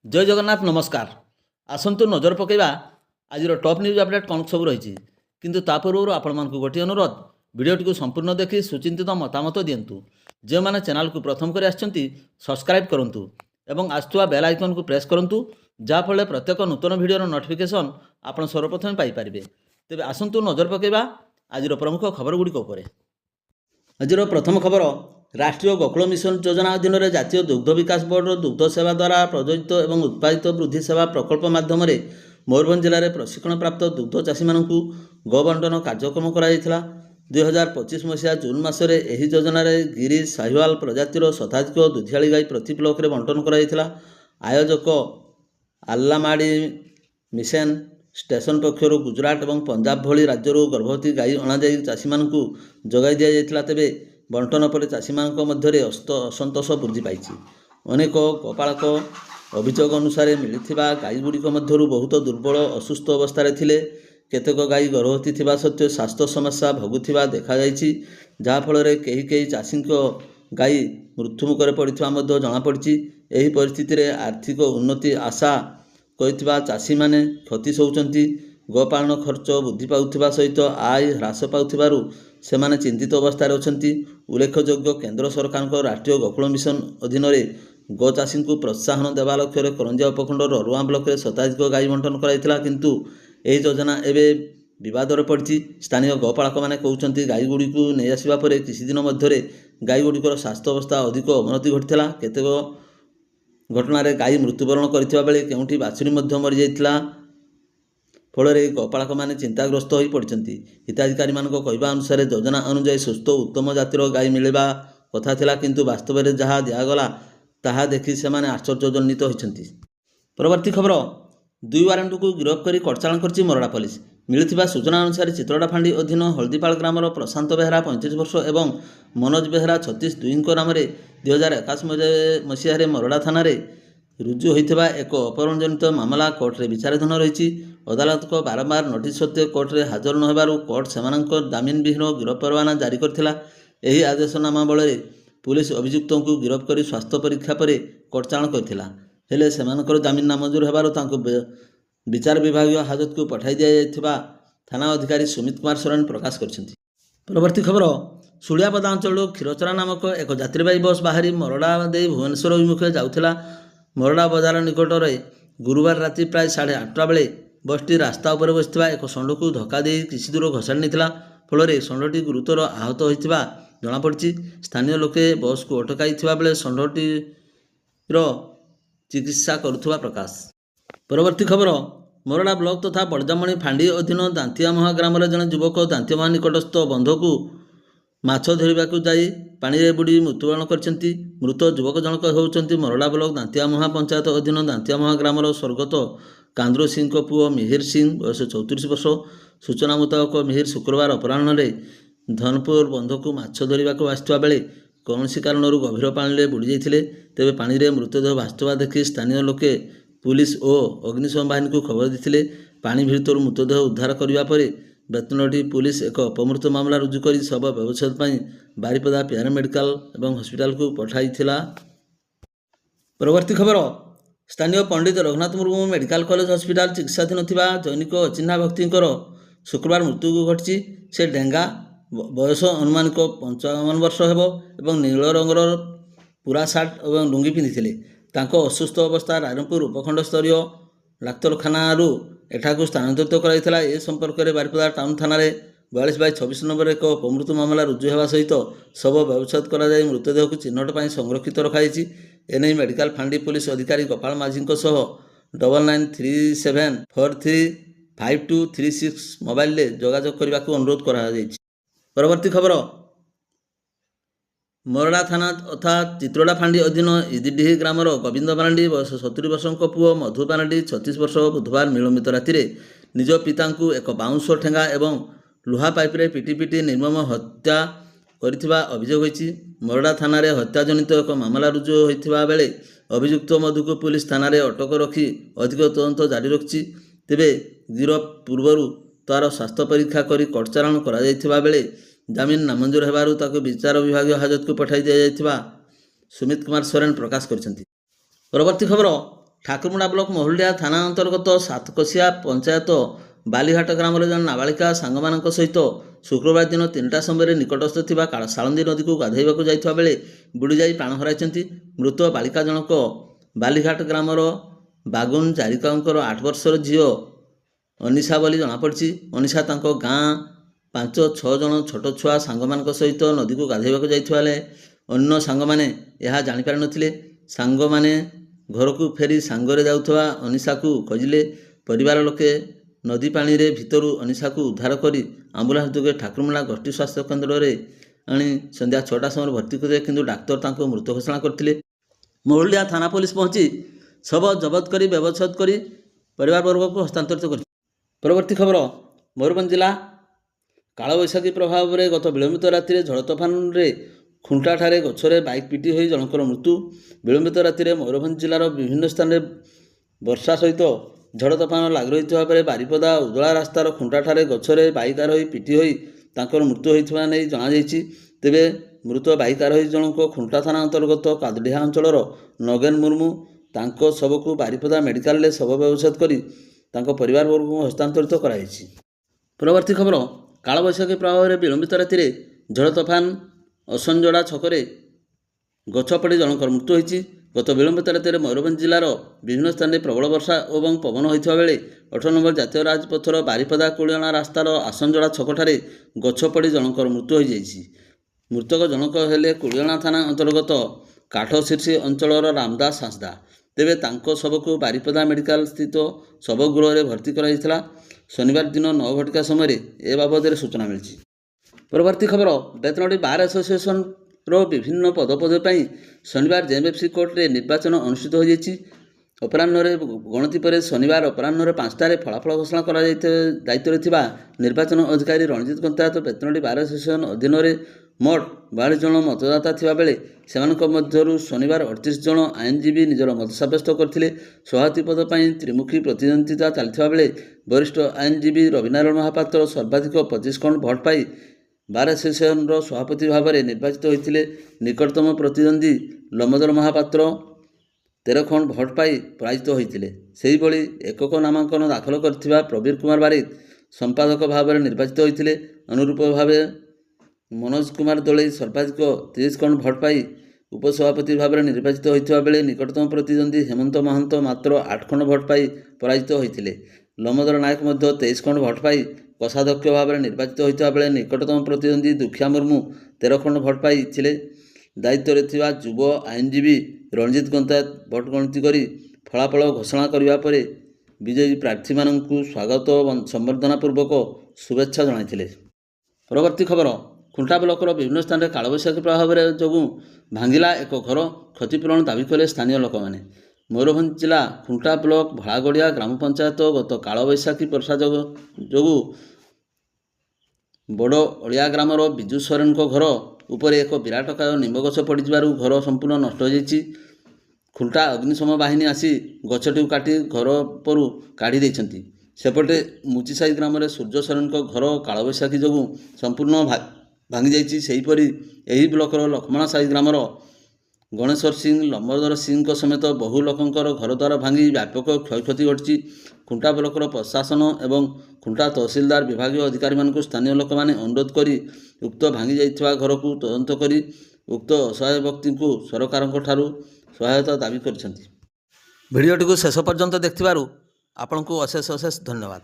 जय जगन्नाथ नमस्कार। आसतु नजर पकईवा आज टॉप न्यूज अपडेट कौन सब रही किंतु ता पूर्व आपण मानकु गोटे अनुरोध वीडियोटी संपूर्ण देखि सुचिंतित मतामत दिंतु। जो मैंने चैनल को प्रथम कर सब्सक्राइब करूँ एवं आसुवा बेल आइकन को प्रेस करूँ जहाँफल प्रत्येक नूतन वीडियोर नोटिफिकेशन आप सर्वप्रथम पाइपर। तेज आसतु नजर पकईवा आज प्रमुख खबर गुड़िक। आज प्रथम खबर राष्ट्रीय गोकुल मिशन योजना अधीन जातीय दुग्ध विकास बोर्ड दुग्ध सेवा द्वारा प्रज्वलित और उत्पादित वृद्धि सेवा प्रकल्प माध्यम मयूरभंज जिले में प्रशिक्षण प्राप्त दुग्ध चाषी मानक गोबंटन कार्यक्रम कर 2025 मसीहा जून मसरे यह योजन गिरी साहिवाल प्रजातिर शताधिक दुधियाली गाई प्रति ब्लॉक में बंटन कर आयोजक आल्लामाड़ी मिशन स्टेशन पक्षर गुजरात और पंजाब भली राज्य गर्भवती गाई अणाई चाषी मानक जगाई दि जाता। तेबे बंटन पर चाषी मानक मध्य असंतोष वृद्धि पाई। अनेक गोपालक अभियोग अनुसार मिलता गाईगुड़िक मध्य बहुत दुर्बल असुस्थ अवस्था थिले। केतेक गाई गर्भवती थिबा सत्वे स्वास्थ्य समस्या भोगुथिबा देखा जायछि, जहाँफल कई चाषी गाई मृत्युमुखर पड़ता जमापड़ी। यही परिस्थिति रे आर्थिक उन्नति आशा करिथिबा चाषी माने क्षति सहउचंती। गोपालन खर्च वृद्धि पाउथिबा सहित आय ह्रास पाउथिबारु सेमाने चिंतित अवस्था अछंती। उल्लेखयोग्य केंद्र सरकार राष्ट्रीय गोकुल मिशन अधीन गो चाषी को प्रोत्साहन देवा लक्ष्य करंजिया उपखंडर रुआ ब्लॉक में शताधिक गाई बंटन कराइथिला, किंतु यही योजना एवं विवादर पड़ी। स्थानीय गोपालक मैंने कहते गाईगुड़ी को नहीं आसवा पर किसी दिन मध्य गाईगुड़िकर स्वास्थ्य अवस्था अधिक अवनति घटीला। केतेक घटना गाई मृत्युवरण करथिबा बेले केउंठी बाछुरी मरी जाइथिला। फल गोपालक मैंने चिंताग्रस्त हो पड़ते। हिताधिकारी मान कहवा अनुसार योजना अनुजाई सुस्थ उत्तम जातिर गाई मिलवा कथा थिला, किंतु वास्तव में जहाँ दिगला ताहा देखि सेमाने आश्चर्यजनित होइछंती। परवर्ती खबर दुई वारंट को गिरफ्त कर कड़चाण कर मरड़ा पुलिस। मिलुथिबा सूचना अनुसार चित्रड़ा फांडी अधीन हल्दीपाल ग्रामर प्रशांत बेहरा 35 वर्ष और मनोज बेहरा 36 दुईंक नाम 2021 मसीह मरड़ा थाना रुजु होता एक अपहरण जनित मामला कोर्ट में विचाराधीन रही। अदालत को बारंबार नोटिस सत्वे कोर्ट में हाजर नहेबारु कोर्ट सेमानंक जामिन विहीन गिरफ्त परवाना जारी करथिला। एही आदेशनामा बल पुलिस अभियुक्त को गिरफ्त कर स्वास्थ्य परीक्षा पर कड़चाण करथिला। हेले सेमानकर जामिन नामंजूर हेबारु तांको विचार विभाग हाजत को पठाई दिया जायथिबा थाना अधिकारी सुमित कुमार सोरेन प्रकाश करछन्ति। परवर्ती खबर सुलियापदा अंचल क्षीरचरा नामक एक यात्रीवाही बस बाहरी मरड़ा दे भुवनेश्वर अभिमुखे जाउथिला। मरड़ा बजार निकट में गुरुवार राति प्राय 8:30 बेले बसटी रास्ता उपर बसता एक षंड को धक्का दे किसी दूर घोषाड़ी नहीं। फल षंडटी गुरुतर आहत होता जमापड़ी। स्थानीय लोके बस को अटकाई बेले षंडटीर चिकित्सा करुवा प्रकाश। परवर्ती खबर मरड़ा ब्लॉक तथा बड़जामणी फांडी अधीन दांतियामहा ग्राम जन युवक दांतियामहा निकटस्थ बंध को माछ धरवाक जाई पानी रे बुड़ी मृत्युवरण करछन्ती। मृत युवक जनक होउछन्ती मरड़ा ब्लॉक दांतियामहा पंचायत अधीन दांतियामहा ग्रामर स्वर्गत कांद्रो सिंह को पुओ मिहिर सिंह बयस 34 वर्ष। सूचना मुताबक मिहिर शुक्रवार अपराह्न धनपुर बंध को माछ धरवाक आसुवा बेले कौन कारण गभीर पानी बुड़ी जाते। तेज पानी रे मृतदेह भासुवा देखि स्थानीय लोके पुलिस और अग्निशम बाहिनी को खबर देते। पानी भितर मृतदेह उद्धार करने पर बेतनटी पुलिस एक अपमृत मामला रुजु कर शव व्यवच्छेद बारिपदा पीआर मेडिकल और हॉस्पिटल को पठाई। परवर्ती खबर स्थानीय Pandit Raghunath Murmu medical college hospital चिकित्साधीन थिबा जैनिक अचिन्हा व्यक्तिंकर शुक्रवार मृत्यु घटी। से डेंगा बयस अनुमानिक 55 वर्ष हेब और नील रंगर पूरा सार्ट और लुंगी पिंधि तांको असुस्थ अवस्था रायरंगपुर उपखंड स्तरीय डाक्तरखाना एठाकू स्थानांतरित कराइथिला। ए संपर्क में बारिपदा टाउन थाना 42/26 नंबर एक अपमृत्यु मामला रुजु होगा सहित शव व्यवच्छेद कर मृतदेह को चिन्हट पर संरक्षित रखाई। एने मेडिकल फांडी पुलिस अधिकारी गोपाल माझी 9937435236 मोबाइल रे जोगाजोग करने को अनुरोध करा। परवर्ती खबर मरड़ा थाना तथा चित्रोड़ा फांडी अधीन इदिडीही ग्रामर गोविंद बारांडी बयस 70 वर्ष पुओ मधु बारांडी 36 वर्ष बुधवार विलंबित राति निज पिता एक बाउंस ठेंगा एवं लुहा पाइप्रे पिटी पिटी निर्मम हत्या करिथिबा अभियोग होइछि। मरड़ा थाना रे हत्याजनित एक मामला रुजु होइथिबा बेले अभियुक्त मधु को पुलिस थाना रे अटक रखी अधिक तदंत जारी रखिछि। तेबे गिरफ पूर्व तार स्वास्थ्य परीक्षा करी कड़चारण करा जाइथिबा बेले जामिन नामंजूर हेबारु ताको विचार विभाग हाजत को पठाई दिया जाइथिबा सुमित कुमार सोरेन प्रकाश करछन्ति। परवर्ती खबर ଠାକୁରମୁଣ୍ଡା ବ୍ଲକ ମହୁଲଡ଼ିହା ଥାନା ଅନ୍ତର୍ଗତ ସାତକୋଶିଆ ପଞ୍ଚାୟତ ବାଲିଘାଟ ଗ୍ରାମରେ ଜଣେ ନାବାଳିକା ସାଙ୍ଗମାନଙ୍କ ସହିତ ଶୁକ୍ରବାର ଦିନ 3ଟା ସମୟରେ ନିକଟସ୍ଥ ଥିବା ସାଳନ୍ଦୀ ନଦୀକୁ ଗାଧୋଇବାକୁ ଯାଇଥିବା ବେଳେ ବୁଡ଼ିଯାଇ ପ୍ରାଣ ହରାଇଛନ୍ତି। ମୃତ ବାଳିକା ଜଣକ ବାଲିଘାଟ ଗ୍ରାମର ବାଗୁନ ଜାରିକାଙ୍କର 8 ବର୍ଷର ଝିଅ ଅନିଶା ବୋଲି ଜଣାପଡ଼ିଛି। ଅନିଶା ତାଙ୍କ ଗାଁ 5-6 ଜଣ ଛୋଟ ଛୁଆ ସାଙ୍ଗମାନଙ୍କ ସହିତ ନଦୀକୁ ଗାଧୋଇବାକୁ ଯାଇଥିବା ବେଳେ ଅନ୍ୟ ସାଙ୍ଗମାନେ ଏହା ଜାଣିପାରିନଥିଲେ। ସାଙ୍ଗମାନେ ଘରକୁ ଫେରି ସାଙ୍ଗରେ ଯାଉଥିବା ଅନିଶାକୁ ଖୋଜିଲେ। ପରିବାର ଲୋକେ ନଦୀ ପାଣିରେ ଭିତରୁ ଅନିଶାକୁ ଉଦ୍ଧାର କରି ଆମ୍ବୁଲାନ୍ସ ଯୋଗେ ଠାକୁରମୁଣ୍ଡା ଗୋଷ୍ଠୀ ସ୍ୱାସ୍ଥ୍ୟ କେନ୍ଦ୍ରରେ ଆଣି ସନ୍ଧ୍ୟା 6ଟା ସମୟରେ ଭର୍ତ୍ତି କରିଥିଲେ, କିନ୍ତୁ ଡାକ୍ତର ତାଙ୍କୁ ମୃତ ଘୋଷଣା କରିଥିଲେ। ମହୁଲଡ଼ିହା ଥାନା ପୋଲିସ ପହଞ୍ଚି ଶବ ଜବତ କରି ବ୍ୟବଚ୍ଛେଦ କରି ପରିବାରବର୍ଗକୁ ହସ୍ତାନ୍ତରିତ କରିଛି। ପରବର୍ତ୍ତୀ ଖବର, ମୟୂରଭଞ୍ଜ ଜିଲ୍ଲା କାଳବୈଶାଖୀ ପ୍ରଭାବରେ ଗତ ବିଳମ୍ବିତ ରାତିରେ ଝଡ଼ ତୋଫାନରେ ଖୁଣ୍ଟାଠାରେ ଗଛରେ ବାଇକ୍ ପିଟି ହୋଇ ଜଣଙ୍କର ମୃତ୍ୟୁ। ବିଳମ୍ବିତ ରାତିରେ ମୟୂରଭଞ୍ଜ ଜିଲ୍ଲାର ବିଭିନ୍ନ ସ୍ଥାନରେ ବର୍ଷା ସହିତ ଝଡ଼ ତୋଫାନ ଲାଗି ରହିଥିବା ବେଳେ ବାରିପଦା ଉଦଳା ରାସ୍ତାର ଖୁଣ୍ଟାଠାରେ ଗଛରେ ବାଇକ୍ ଆରୋହୀ ପିଟି ହୋଇ ତାଙ୍କର ମୃତ୍ୟୁ ହୋଇଥିବା ନେଇ ଜଣାଯାଇଛି। ତେବେ ମୃତ ବାଇକ୍ ଆରୋହୀ ଜଣକ ଖୁଣ୍ଟା ଥାନା ଅନ୍ତର୍ଗତ କାଦଡ଼ିହା ଅଞ୍ଚଳର ନଗେନ ମୁର୍ମୁ। ତାଙ୍କ ଶବକୁ ବାରିପଦା ମେଡ଼ିକାଲରେ ଶବ ବ୍ୟବଚ୍ଛେଦ କରି ତାଙ୍କ ପରିବାରବର୍ଗଙ୍କୁ ହସ୍ତାନ୍ତରିତ କରାଯାଇଛି। ପରବର୍ତ୍ତୀ ଖବର, କାଳବୈଶାଖୀ ପ୍ରଭାବରେ ବିଳମ୍ବିତ ରାତିରେ ଝଡ଼ ତୋଫାନ ଅସଞ୍ଜଡ଼ା ଛକରେ ଗଛ ପଡ଼ି ଜଣଙ୍କର ମୃତ୍ୟୁ ହୋଇଛି। ଗତ ବିଳମ୍ବିତ ରାତିରେ ମୟୂରଭଞ୍ଜ ଜିଲ୍ଲାର ବିଭିନ୍ନ ସ୍ଥାନରେ ପ୍ରବଳ ବର୍ଷା ଏବଂ ପବନ ହୋଇଥିବା ବେଳେ 18 ନମ୍ବର ଜାତୀୟ ରାଜପଥର ବାରିପଦା କୁଳିଅଣା ରାସ୍ତାର ଆସଞ୍ଜଡ଼ା ଛକଠାରେ ଗଛ ପଡ଼ି ଜଣଙ୍କର ମୃତ୍ୟୁ ହୋଇଯାଇଛି। ମୃତକ ଜଣକ ହେଲେ କୁଳିଅଣା ଥାନା ଅନ୍ତର୍ଗତ କାଠଶିରସି ଅଞ୍ଚଳର ରାମଦାସ ହାଁସଦା। ତେବେ ତାଙ୍କ ଶବକୁ ବାରିପଦା ମେଡ଼ିକାଲ ସ୍ଥିତ ଶବଗୃହରେ ଭର୍ତ୍ତି କରାଯାଇଥିଲା। ଶନିବାର ଦିନ 9 ଘଟିକା ସମୟରେ ଏ ବାବଦରେ ସୂଚନା ମିଳିଛି। ପରବର୍ତ୍ତୀ ଖବର, ବେତନଟି ବାର୍ ଆସୋସିଏସନର ବିଭିନ୍ନ ପଦପଦବୀ ପାଇଁ ଶନିବାର ଜେଏମ୍ଏଫ୍ସି କୋର୍ଟରେ ନିର୍ବାଚନ ଅନୁଷ୍ଠିତ ହୋଇଯାଇଛି। ଅପରାହ୍ନରେ ଗଣତି ପରେ ଶନିବାର ଅପରାହ୍ନରେ 5ଟାରେ ଫଳାଫଳ ଘୋଷଣା କରାଯାଇଥିବା ଦାୟିତ୍ୱରେ ଥିବା ନିର୍ବାଚନ ଅଧିକାରୀ ରଣଜିତ କନ୍ତାୟତ ବେତନଟି ବାର୍ ଆସୋସିଏସନ ଅଧୀନରେ ମୋଟ 42 ଜଣ ମତଦାତା ଥିବା ବେଳେ ସେମାନଙ୍କ ମଧ୍ୟରୁ ଶନିବାର 38 ଜଣ ଆଇନଜୀବୀ ନିଜର ମତ ସାବ୍ୟସ୍ତ କରିଥିଲେ। ସଭାପତି ପଦ ପାଇଁ ତ୍ରିମୁଖୀ ପ୍ରତିଦ୍ୱନ୍ଦ୍ୱିତା ଚାଲିଥିବା ବେଳେ ବରିଷ୍ଠ ଆଇନଜୀବୀ ରବିନାରାୟଣ ମହାପାତ୍ର ସର୍ବାଧିକ 25 ଖଣ୍ଡ ଭୋଟ ପାଇ ବାର୍ ଆସୋସିଏସନର ସଭାପତି ଭାବରେ ନିର୍ବାଚିତ ହୋଇଥିଲେ। ନିକଟତମ ପ୍ରତିଦ୍ୱନ୍ଦ୍ୱୀ ଲମ୍ବୋଦର ମହାପାତ୍ର 13 ଖଣ୍ଡ ଭୋଟ ପାଇ ପରାଜିତ ହୋଇଥିଲେ। ସେହିଭଳି ଏକକ ନାମାଙ୍କନ ଦାଖଲ କରିଥିବା ପ୍ରବୀର କୁମାର ବାରିକ ସମ୍ପାଦକ ଭାବରେ ନିର୍ବାଚିତ ହୋଇଥିଲେ। ଅନୁରୂପ ଭାବେ ମନୋଜ କୁମାର ଦଳେଇ ସର୍ବାଧିକ 30 ଖଣ୍ଡ ଭୋଟ ପାଇ ଉପସଭାପତି ଭାବରେ ନିର୍ବାଚିତ ହୋଇଥିବା ବେଳେ ନିକଟତମ ପ୍ରତିଦ୍ୱନ୍ଦ୍ୱୀ ହେମନ୍ତ ମହାନ୍ତ ମାତ୍ର 8 ଖଣ୍ଡ ଭୋଟ ପାଇ ପରାଜିତ ହୋଇଥିଲେ। ଲମ୍ବୋଦର ନାୟକ ମଧ୍ୟ 23 ଖଣ୍ଡ ଭୋଟ ପାଇ କୋଷାଧ୍ୟକ୍ଷ ଭାବରେ ନିର୍ବାଚିତ ହୋଇଥିବା ବେଳେ ନିକଟତମ ପ୍ରତିଦ୍ୱନ୍ଦ୍ୱୀ ଦୁଃଖିଆ ମୁର୍ମୁ 13 ଖଣ୍ଡ ଭୋଟ ପାଇଥିଲେ। ଦାୟିତ୍ୱରେ ଥିବା ଯୁବ ଆଇନଜୀବୀ ରଣଜିତ କନ୍ତାୟତ ଭୋଟ ଗଣତି କରି ଫଳାଫଳ ଘୋଷଣା କରିବା ପରେ ବିଜୟୀ ପ୍ରାର୍ଥୀମାନଙ୍କୁ ସ୍ୱାଗତ ସମ୍ବର୍ଦ୍ଧନା ପୂର୍ବକ ଶୁଭେଚ୍ଛା ଜଣାଇଥିଲେ। ପରବର୍ତ୍ତୀ ଖବର, ଖୁଣ୍ଟା ବ୍ଲକର ବିଭିନ୍ନ ସ୍ଥାନରେ କାଳବୈଶାଖୀ ପ୍ରଭାବରେ ଯୋଗୁଁ ଭାଙ୍ଗିଲା ଏକ ଘର, କ୍ଷତିପୂରଣ ଦାବି କଲେ ସ୍ଥାନୀୟ ଲୋକମାନେ। ମୟୂରଭଞ୍ଜ ଜିଲ୍ଲା ଖୁଣ୍ଟା ବ୍ଲକ ଭଳାଗଡ଼ିଆ ଗ୍ରାମ ପଞ୍ଚାୟତ ଗତ କାଳବୈଶାଖୀ ବର୍ଷା ଯୋଗୁଁ ବଡ଼ ଅଳିଆ ଗ୍ରାମର ବିଜୁ ସରେନଙ୍କ ଘର ଉପରେ ଏକ ବିରାଟକାୟ ନିମ୍ବ ଗଛ ପଡ଼ିଯିବାରୁ ଘର ସମ୍ପୂର୍ଣ୍ଣ ନଷ୍ଟ ହୋଇଯାଇଛି। ଖୁଣ୍ଟା ଅଗ୍ନିଶମ ବାହିନୀ ଆସି ଗଛଟିକୁ କାଟି ଘର ଉପରୁ କାଢ଼ି ଦେଇଛନ୍ତି। ସେପଟେ ମୁଚିସାହି ଗ୍ରାମରେ ସୂର୍ଯ୍ୟ ସରେନଙ୍କ ଘର କାଳବୈଶାଖୀ ଯୋଗୁଁ ସମ୍ପୂର୍ଣ୍ଣ ଭାଙ୍ଗିଯାଇଛି। ସେହିପରି ଏହି ବ୍ଲକର ଲକ୍ଷ୍ମଣ ସାହି ଗ୍ରାମର ଗଣେଶ୍ୱର ସିଂ, ଲମ୍ବୋଦର ସିଂଙ୍କ ସମେତ ବହୁ ଲୋକଙ୍କର ଘରଦ୍ୱାର ଭାଙ୍ଗି ବ୍ୟାପକ କ୍ଷୟକ୍ଷତି ଘଟିଛି। ଖୁଣ୍ଟା ବ୍ଲକର ପ୍ରଶାସନ ଏବଂ ଖୁଣ୍ଟା ତହସିଲଦାର ବିଭାଗୀୟ ଅଧିକାରୀମାନଙ୍କୁ ସ୍ଥାନୀୟ ଲୋକମାନେ ଅନୁରୋଧ କରି ଉକ୍ତ ଭାଙ୍ଗି ଯାଇଥିବା ଘରକୁ ତଦନ୍ତ କରି ଉକ୍ତ ଅସହାୟ ବ୍ୟକ୍ତିଙ୍କୁ ସରକାରଙ୍କ ଠାରୁ ସହାୟତା ଦାବି କରିଛନ୍ତି। ଭିଡ଼ିଓଟିକୁ ଶେଷ ପର୍ଯ୍ୟନ୍ତ ଦେଖିଥିବାରୁ ଆପଣଙ୍କୁ ଅଶେଷ ଅଶେଷ ଧନ୍ୟବାଦ।